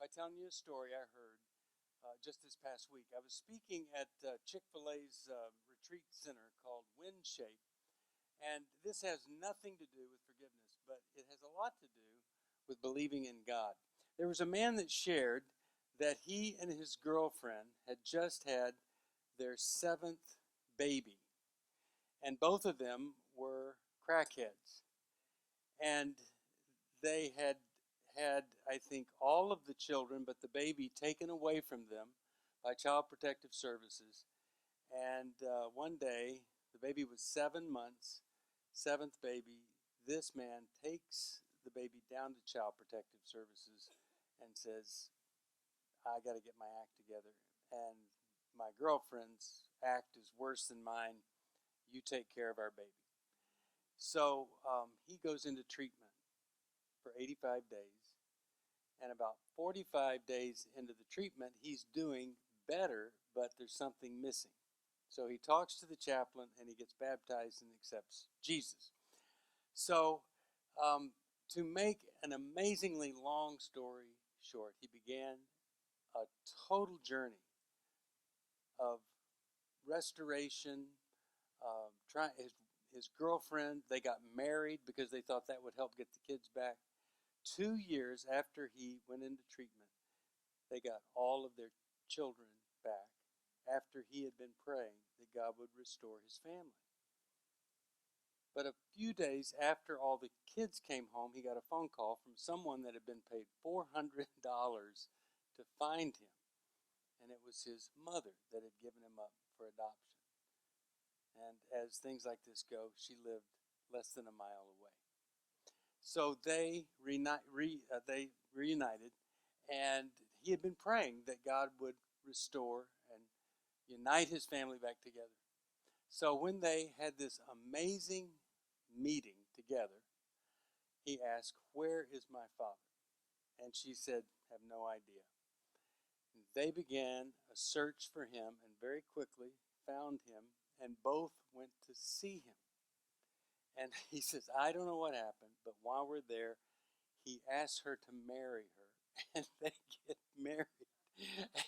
by telling you a story I heard just this past week. I was speaking at Chick-fil-A's retreat center called Wind Shape, and this has nothing to do with forgiveness, but it has a lot to do with believing in God. There was a man that shared that he and his girlfriend had just had their seventh baby, and both of them were crackheads. And they had, I think, all of the children but the baby taken away from them by Child Protective Services. And one day, the baby was 7 months, seventh baby. This man takes the baby down to Child Protective Services and says, I got to get my act together. And my girlfriend's act is worse than mine. You take care of our baby. So he goes into treatment for 85 days. And about 45 days into the treatment, he's doing better, but there's something missing. So he talks to the chaplain and he gets baptized and accepts Jesus. So to make an amazingly long story short, he began a total journey of restoration. His girlfriend, they got married because they thought that would help get the kids back. 2 years after he went into treatment, they got all of their children back after he had been praying that God would restore his family. But a few days after all the kids came home, he got a phone call from someone that had been paid $400 to find him. And it was his mother that had given him up for adoption. And as things like this go, she lived less than a mile away. So they reunited, and he had been praying that God would restore and unite his family back together. So when they had this amazing meeting together, he asked, "Where is my father?" And she said, "Have no idea." And they began a search for him and very quickly found him, and both went to see him. And he says, I don't know what happened, but while we're there, he asks her to marry her, and they get married.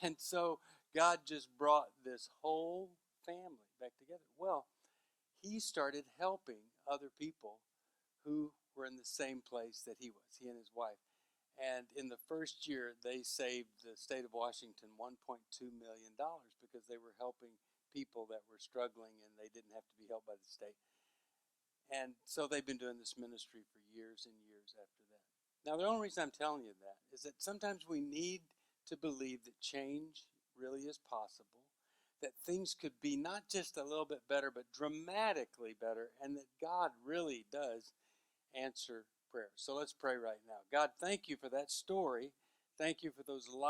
And so God just brought this whole family back together. Well, he started helping other people who were in the same place that he was, he and his wife. And in the first year, they saved the state of Washington $1.2 million because they were helping people that were struggling and they didn't have to be helped by the state. And so they've been doing this ministry for years and years after that. Now, the only reason I'm telling you that is that sometimes we need to believe that change really is possible, that things could be not just a little bit better, but dramatically better, and that God really does answer prayer. So let's pray right now. God, thank you for that story. Thank you for those lives.